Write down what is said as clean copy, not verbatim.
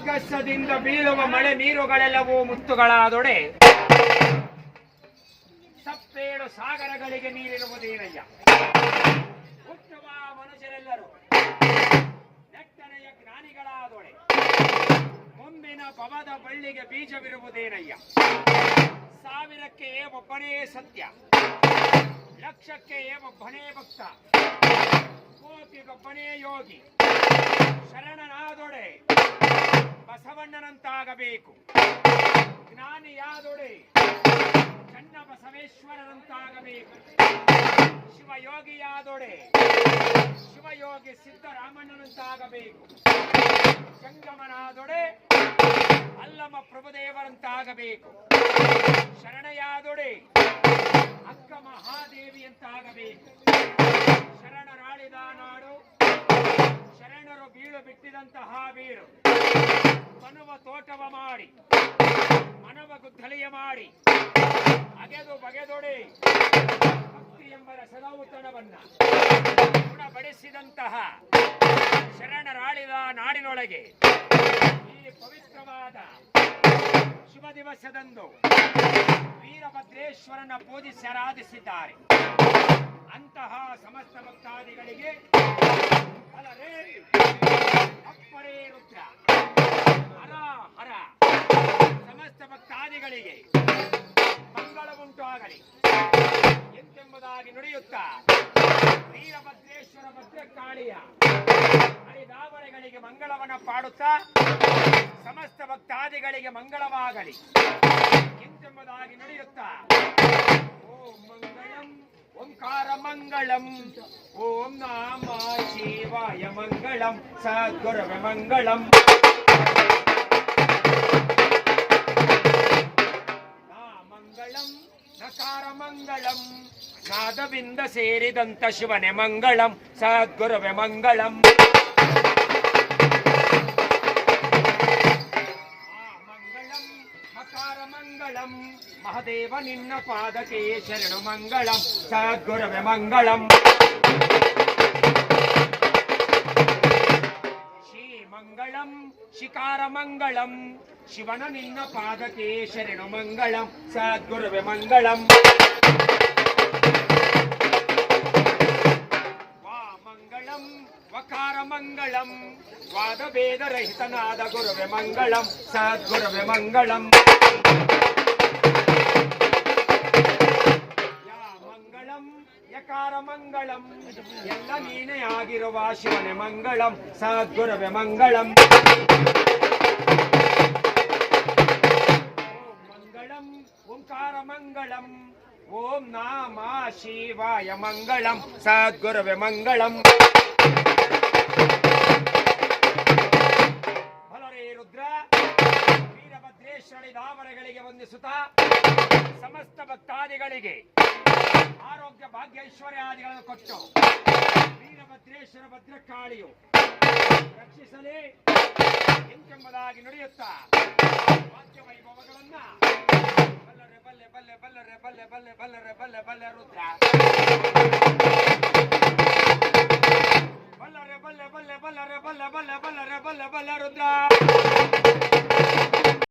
ಆಗಸದಿಂದ ಬೀಳುವ ಮಳೆ ನೀರುಗಳೆಲ್ಲವೂ ಮುತ್ತುಗಳಾದೊಡೆ ಸಪ್ಪೇಳು ಸಾಗರಗಳಿಗೆ ನೀರಿರುವುದೇನಯ್ಯ. ಹುಟ್ಟುವ ಮನುಷ್ಯರೆಲ್ಲರೂ ನೆಟ್ಟನೆಯ ಜ್ಞಾನಿಗಳಾದೊಡೆ ಮುಂದಿನ ಪವದ ಬಳ್ಳಿಗೆ ಬೀಜವಿರುವುದೇನಯ್ಯ. ಸಾವಿರಕ್ಕೆ ಒಬ್ಬನೇ ಸತ್ಯ, ಲಕ್ಷಕ್ಕೆ ಒಬ್ಬನೇ ಭಕ್ತ, ಕೋಟಿಗೊಬ್ಬನೇ ಯೋಗಿ. ಶರಣನಾದೊಡೆ ಬಸವಣ್ಣನಂತಾಗಬೇಕು, ಜ್ಞಾನಿಯಾದೊಡೆ ಚನ್ನ ಬಸವೇಶ್ವರನಂತಾಗಬೇಕು. ಶಿವಯೋಗಿಯಾದೊಡೆ ಶಿವಯೋಗಿ ಸಿದ್ದರಾಮಣ್ಣನಂತಾಗಬೇಕು. ಸಂಗಮನಾದೊಡೆ ಅಲ್ಲಮ ಪ್ರಭುದೇವರಂತಾಗಬೇಕು. ಶರಣಯಾದೊಡೆ ಅಕ್ಕ ಮಹಾದೇವಿಯಂತಾಗಬೇಕು. ಶರಣರಾಳಿದ ನಾಡು ಶರಣರು ಬೀಳು ಬಿಟ್ಟಿದಂತಹ ಬೀಡು. ಮನುವ ತೋಟವ ಮಾಡಿ ಮನವ ಗುದ್ದಲಿಯ ಮಾಡಿ ಅಗೆದು ಬಗೆದೊಡೆ ಭಕ್ತಿ ಎಂಬ ರಸದೌತಣವನ್ನ ಗುಣಪಡಿಸಿದಂತಹ ಶರಣರಾಳಿದ ನಾಡಿನೊಳಗೆ ಈ ಪವಿತ್ರವಾದ ಶುಭ ದಿವಸದಂದು ವೀರಭದ್ರೇಶ್ವರನ ಪೂಜಿಸಿ ಆರಾಧಿಸಿದ್ದಾರೆ. ಅಂತಹ ಸಮಸ್ತ ಭಕ್ತಾದಿಗಳಿಗೆ ಅಪ್ಪರೇ ರುದ್ರ ಹರ ಹರ ಸಮಸ್ತ ಭಕ್ತಾದಿಗಳಿಗೆ ಮಂಗಳವುಂಟು ಆಗಲಿ ಎಂತೆಂಬುದಾಗಿ ನುಡಿಯುತ್ತಾ ವೀರಭದ್ರೇಶ್ವರ ಭದ್ರಕಾಳಿಯ ಹರಿದಾವರೆಗಳಿಗೆ ಮಂಗಳವನ ಪಾಡುತ್ತಾ ಸಮಸ್ತ ಭಕ್ತಾದಿಗಳಿಗೆ ಮಂಗಳವಾಗಲಿ ಎಂತೆಂಬುದಾಗಿ ನುಡಿಯುತ್ತಾ ಓಂ ಮಂಗಳಂ ಓಂಕಾರ ಮಂಗಳಂ ಓಂ ನಾಮ ಶಿವಾಯ ಮಂಗಳಂ ಸದ್ಗುರವೇ ಮಂಗಳಂ ಮಂಗಳಂ ನಕಾರ ಮಂಗಳಂ ನಾದವಿಂದ ಸೇರಿದಂತ ಶಿವನೇ ಮಂಗಳಂ ಸದ್ಗುರವೇ ಮಂಗಳಂ. ಮಂಗಳಂ ಮಕಾರ ಮಂಗಳಂ ಮಹದೇವ ನಿನ್ನ ಪಾದಕ್ಕೆ ಶರಣು ಮಂಗಳಂ ಸದ್ಗುರವೇ ಮಂಗಳಂ. ಶ್ರೀ ಮಂಗಳಂ ಶಿಕಾರ ಮಂಗಳಂ ಶಿವನ ನಿನ್ನ ಪಾದಕ್ಕೆ ಶರಣು ಮಂಗಳಂ ಸದ್ಗುರವೇ ಮಂಗಳಂ. ವಾ ಮಂಗಳಂ ವಕಾರ ಮಂಗಳಂ ವಾದಭೇದ ರಹಿತನಾದ ಗುರುವೇ ಮಂಗಳಂ ಸದ್ಗುರವೇ ಮಂಗಳಂ. ಯಾ ಮಂಗಳಂ ಯಕಾರ ಮಂಗಳಂ ಎಲ್ಲ ನೀನೇ ಆಗಿರುವ ಶಿವನೇ ಮಂಗಳಂ ಸದ್ಗುರವೇ ಮಂಗಳಂ. ಓಂಕಾರ ಮಂಗಳಂ ಓಂ ನಾಮ ಶಿವಾಯ ಮಂಗಳಂ ಸದ್ಗುರವೇ ಮಂಗಳಂ. ಬಲರೇ ರುದ್ರ ವೀರಭದ್ರೇಶ್ವರಿ ದಾವರೆಗಳಿಗೆ ವಂದಿಸುತ್ತಾ ಸಮಸ್ತ ಭಕ್ತಾದಿಗಳಿಗೆ ಆರೋಗ್ಯ ಭಾಗ್ಯ ಐಶ್ವರ್ಯಾದಿಗಳನ್ನು ಕೊಟ್ಟು ವೀರಭದ್ರೇಶ್ವರ ಭದ್ರಕಾಳಿಯು ರಕ್ಷಿಸಲಿ ಎಂಬುದಾಗಿ ನುಡಿಯುತ್ತಾ ವಾದ್ಯ ವೈಭವಗಳನ್ನ ಬಲ್ಲರೆ ಬಲ್ಲೆ ಬಲ್ಲೆ ಬಲ್ಲರೆ ಬಲ್ಲೆ ಬಲ್ಲೆ ಬಲ್ಲರೆ ಬಲ್ಲೆ ಬಲ್ಲೆ ರುದ್ರ ಬಲ್ಲರೆ ಬಲ್ಲೆ ಬಲ್ಲೆ ಬಲ್ಲರೆ ಬಲ್ಲೆ ಬಲ್ಲೆ ಬಲ್ಲರೆ ಬಲ್ಲೆ ಬಲ್ಲೆ ರುದ್ರ.